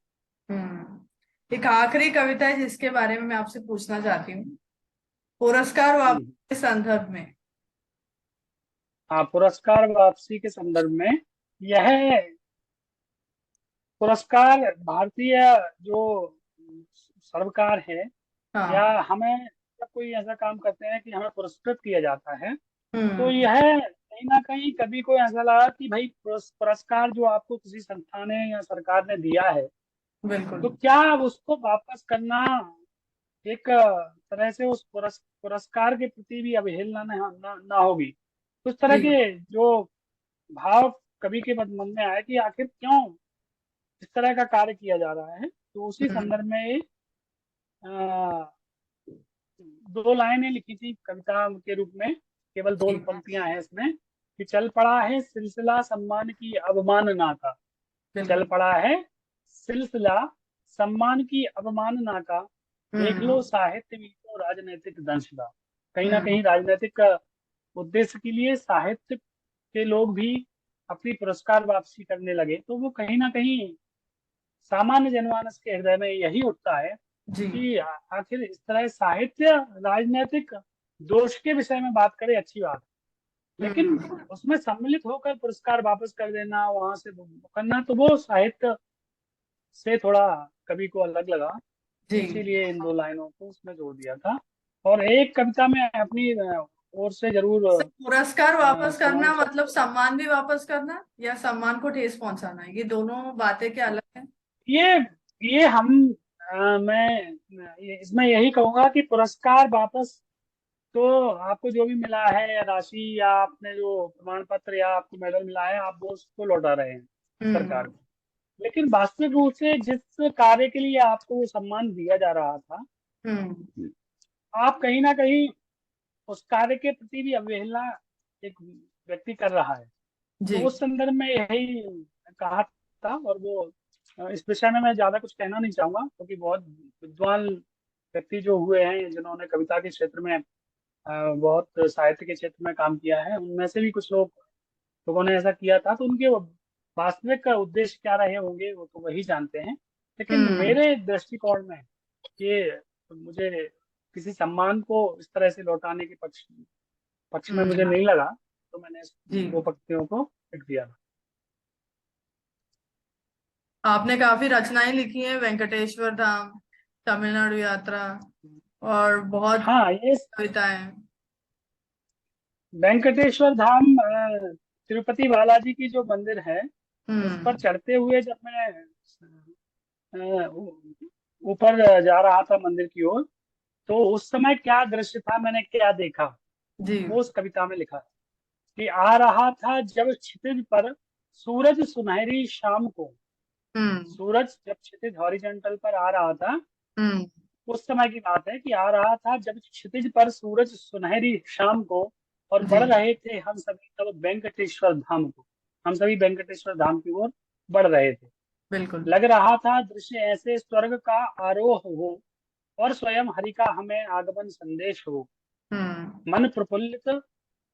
A: एक आखिरी कविता है जिसके बारे में मैं आपसे पूछना चाहती हूँ, पुरस्कार वापसी
B: हम्म।
A: के संदर्भ में।
B: हाँ, पुरस्कार वापसी के संदर्भ में यह पुरस्कार भारतीय जो सरकार है, या
A: हाँ।
B: हमें जब कोई ऐसा काम करते हैं कि हमें पुरस्कृत किया जाता है, तो
A: हम्म।
B: यह कहीं ना कहीं कभी को ऐसा लगा कि भाई पुरस्कार जो आपको किसी संस्था ने या सरकार ने दिया है,
A: बिल्कुल।
B: तो क्या उसको वापस करना एक तरह से उस पुरस्कार के प्रति भी अवहेलना ना होगी। उस तरह
A: जी।
B: के जो भाव कवि के मन में आया कि आखिर क्यों इस तरह का कार्य किया जा रहा है। तो उसी
A: हम्म।
B: संदर्भ में अ, दो लाइनें लिखी थी कविता के रूप में, केवल दो
A: जी।
B: पंक्तियां हैं इसमें, कि चल पड़ा है सिलसिला सम्मान की अवमानना का। चल
A: बिल्कुल।
B: पड़ा है सिलसिला सम्मान की अवमानना का, देख लो
A: हम्म
B: साहित्य भी तो राजनीतिक दंशदा। कहीं ना
A: हम्म।
B: कहीं राजनीतिक उद्देश्य के लिए साहित्य के लोग भी अपनी पुरस्कार वापसी करने लगे, तो वो कहीं ना कहीं सामान्य जनमानस के हृदय में यही उठता है
A: जी।
B: कि आखिर इस तरह साहित्य राजनीतिक दोष के विषय में बात करे, अच्छी बात है, लेकिन
A: हम्म।
B: उसमें सम्मिलित होकर पुरस्कार वापस कर देना, वहां से करना, तो वो साहित्य से थोड़ा कवि को अलग लगा।
A: जी।
B: इसीलिए इन दो लाइनों को उसमें जोड़ दिया था। और एक कविता में अपनी ओर से जरूर
A: सर, पुरस्कार वापस
B: समाना
A: करना मतलब
B: चाहूंगा।
A: सम्मान भी वापस करना या सम्मान को ठेस पहुंचाना, ये दोनों बातें क्या अलग है?
B: ये ये हम मैं इसमें यही कहूंगा कि पुरस्कार वापस तो आपको जो भी मिला है, या राशि या आपने जो प्रमाण पत्र या आपको मेडल मिला है, आप वो उसको लौटा रहे हैं सरकार
A: हम्म
B: को। लेकिन वास्तविक रूप से जिस कार्य के लिए आपको वो सम्मान दिया जा रहा था,
A: हम्म।
B: आप कहीं ना कहीं उस कार्य के प्रति भी अवहेलना एक व्यक्ति कर रहा है।
A: जी।
B: तो उस संदर्भ में यही कहा था। और वो इस विषय में मैं ज्यादा कुछ कहना नहीं चाहूंगा, क्योंकि बहुत विद्वान व्यक्ति जो हुए हैं जिन्होंने कविता के क्षेत्र में बहुत साहित्य के क्षेत्र में काम किया है, उनमें से भी कुछ लोगों ने ऐसा किया था, तो उनके वास्तविक का उद्देश्य क्या रहे होंगे वो तो वही जानते हैं। लेकिन
A: हम्म
B: मेरे दृष्टिकोण में ये मुझे किसी सम्मान को इस तरह से लौटाने के पक्ष में मुझे
A: हम्म।
B: नहीं लगा, तो मैंने इस
A: जी।
B: दो पंक्तियों को लिख दिया था।
A: आपने काफी रचनाएं लिखी हैं, वेंकटेश्वर धाम, तमिलनाडु यात्रा, और बहुत
B: हाँ, ये
A: कविताएं।
B: वेंकटेश्वर धाम तिरुपति बालाजी की जो मंदिर है, उस पर
A: हम्म
B: चढ़ते हुए जब मैं ऊपर जा रहा था मंदिर की ओर, तो उस समय क्या दृश्य था, मैंने क्या देखा,
A: जी।
B: वो उस कविता में लिखा है कि आ रहा था जब क्षितिज पर सूरज सुनहरी शाम को।
A: हम्म
B: सूरज जब क्षितिज हॉरिजॉन्टल पर आ रहा था,
A: हम्म।
B: उस समय की बात है कि आ रहा था जब क्षितिज पर सूरज सुनहरी शाम को, और
A: जी।
B: बढ़ रहे थे हम सभी तब वेंकटेश्वर धाम को। हम सभी वेंकटेश्वर धाम की ओर बढ़ रहे थे।
A: बिल्कुल।
B: लग रहा था दृश्य ऐसे स्वर्ग का आरोह हो, और स्वयं हरि का हमें आगमन संदेश हो।
A: हम्म
B: मन प्रफुल्लित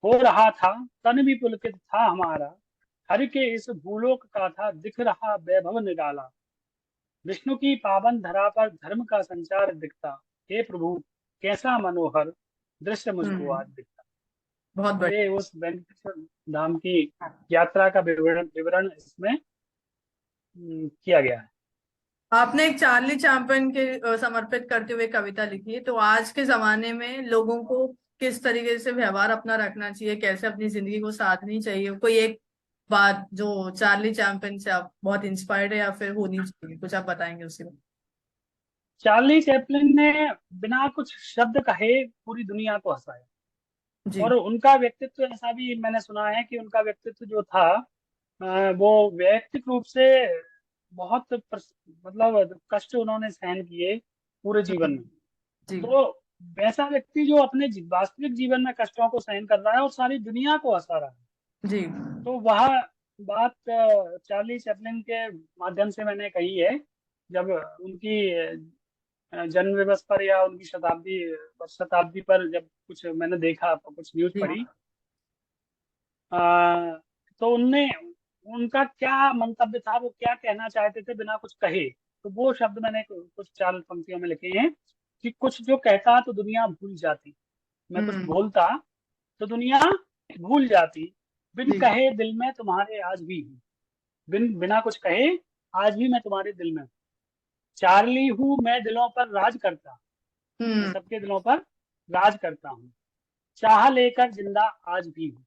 B: हो रहा था, तन भी पुलकित था हमारा। हरि के इस भूलोक का था दिख रहा वैभव निराला। विष्णु की पावन धरा पर धर्म का संचार दिखता। हे प्रभु, कैसा मनोहर दृश्य मुझको
A: हम्म।
B: आज दिखता।
A: बहुत
B: तो ये
A: बढ़िया।
B: उस वेंकटेश्वर धाम की यात्रा का विवरण विवरण इसमें किया गया है।
A: आपने एक चार्ली चैपलिन के समर्पित करते हुए कविता लिखी है, तो आज के जमाने में लोगों को किस तरीके से व्यवहार अपना रखना चाहिए, कैसे अपनी जिंदगी को साधनी चाहिए, कोई एक बात जो चार्ली चैपलिन से आप बहुत इंस्पायर्ड है या फिर होनी चाहिए, कुछ आप बताएंगे उसी में?
B: चार्ली चैपलिन ने बिना कुछ शब्द कहे पूरी दुनिया को हंसाया।
A: जी।
B: और उनका व्यक्तित्व ऐसा भी मैंने सुना है कि उनका व्यक्तित्व जो था, वो वैयक्तिक रूप से बहुत मतलब कष्ट उन्होंने सहन किए पूरे जीवन में।
A: जी
B: तो वैसा व्यक्ति जो अपने वास्तविक जीवन में कष्टों को सहन कर रहा है और सारी दुनिया को हंसा रहा है,
A: जी।
B: तो वह बात चार्ली चैपलिन के माध्यम से मैंने कही है। जब उनकी जन्म दिवस पर या उनकी शताब्दी पर जब कुछ मैंने देखा, कुछ न्यूज
A: जी
B: पढ़ी, अ, तो उनने उनका क्या मंतव्य था, वो क्या कहना चाहते थे बिना कुछ कहे। तो वो शब्द मैंने कुछ 4 पंक्तियों में लिखे हैं कि कुछ जो कहता तो दुनिया भूल जाती, मैं कुछ
A: हम्म।
B: बोलता तो दुनिया भूल जाती, बिन
A: जी।
B: कहे दिल में तुम्हारे आज भी हूँ, बिना कुछ कहे आज भी मैं तुम्हारे दिल में हूँ। चार्ली हूँ मैं दिलों पर राज करता, मैं
A: हम्म।
B: सबके दिलों पर राज करता हूँ। चाह लेकर जिंदा आज भी हूँ,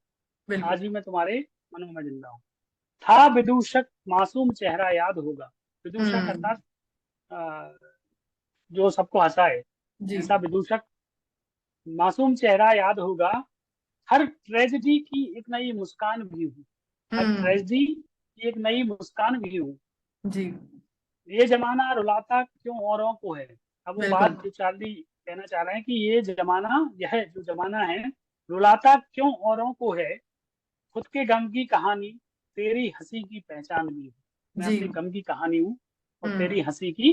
A: बिल्कुल।
B: आज भी मैं तुम्हारे मनों में जिंदा हूँ। था विदूषक मासूम चेहरा याद होगा, विदूषक
A: हम्म।
B: अर्थात अ, जो सबको हंसाए,
A: जी।
B: ऐसा विदूषक मासूम चेहरा याद होगा। हर ट्रेजेडी की एक नई मुस्कान भी हूँ, हर
A: हम्म।
B: ट्रेजेडी की एक नई मुस्कान भी हूँ।
A: जी।
B: ये जमाना रुलाता क्यों औरों को है। अब वो
A: बिल्कुल।
B: बात जो चार्ली कहना चाह रहे हैं कि ये जमाना, यह जो जमाना है, रुलाता क्यों औरों को है, खुद के गम की कहानी तेरी हंसी की पहचान भी है। मैं
A: जी।
B: अपने गम की कहानी हूँ और
A: हम्म।
B: तेरी हंसी की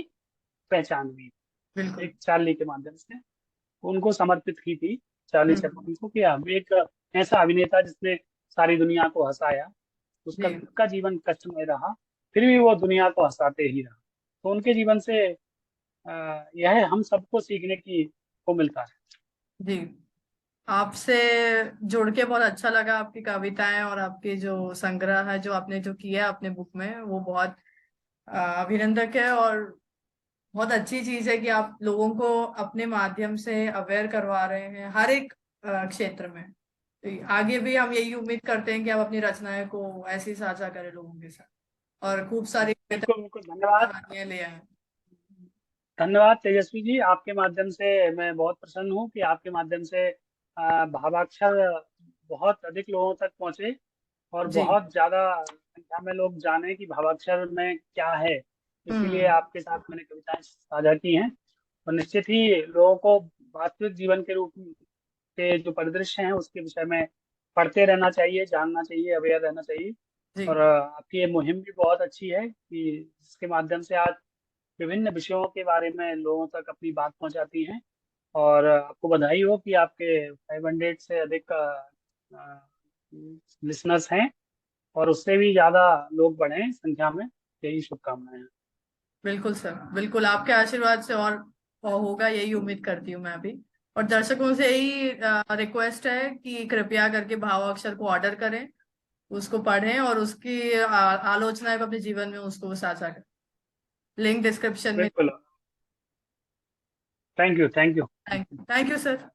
B: पहचान भी है।
A: बिल्कुल।
B: एक चार्ली के माध्यम से उनको समर्पित की थी, चार्ली
A: हम्म।
B: चैपलिन को, कि अब एक ऐसा अभिनेता जिसने सारी दुनिया को हंसाया, उसका
A: जी।
B: खुद का जीवन कष्टमय रहा, फिर भी वो दुनिया को हंसाते ही रहा। तो उनके जीवन से यह हम सबको सीखने की को मिलता है।
A: जी। आपसे जुड़ के बहुत अच्छा लगा। आपकी कविताएं और आपके जो संग्रह है जो आपने जो किया अपने बुक में, वो बहुत अभिनंदक है। और बहुत अच्छी चीज है कि आप लोगों को अपने माध्यम से अवेयर करवा रहे हैं हर एक क्षेत्र में। तो आगे भी हम यही उम्मीद करते हैं कि आप अपनी रचनाएं को ऐसे ही साझा करें लोगों के साथ, और खूब सारी
B: बिल्कुल बिल्कुल, धन्यवाद।
A: कहानियां ले आए।
B: धन्यवाद तेजस्वी जी, आपके माध्यम से मैं बहुत प्रसन्न हूँ कि आपके माध्यम से भावाक्षर बहुत अधिक लोगों तक पहुँचे और
A: जी।
B: बहुत ज्यादा संख्या में लोग जाने कि भावाक्षर में क्या है। इसीलिए
A: हम्म।
B: आपके साथ मैंने कविताएं साझा की हैं। और निश्चित ही लोगों को वास्तविक जीवन के रूप के जो परिदृश्य हैं उसके विषय में पढ़ते रहना चाहिए, जानना चाहिए, अवेयर रहना चाहिए।
A: जी।
B: और आपकी ये मुहिम भी बहुत अच्छी है कि जिसके माध्यम से आज विभिन्न विषयों के बारे में लोगों तक अपनी बात पहुंचाती हैं। और आपको बधाई हो कि आपके 500 से अधिक लिसनर्स हैं और उससे भी ज्यादा लोग बढ़े संख्या में, यही शुभकामनाएं हैं।
A: बिल्कुल सर, बिल्कुल आपके आशीर्वाद से और होगा, यही उम्मीद करती हूँ मैं भी। और दर्शकों से यही रिक्वेस्ट है कि कृपया करके भाव अक्षर को ऑर्डर करें, उसको पढ़ें और उसकी आलोचनाएं को अपने जीवन में उसको साझा करें। लिंक डिस्क्रिप्शन में।
B: बिल्कुल। Thank you, thank you.
A: Thank you sir.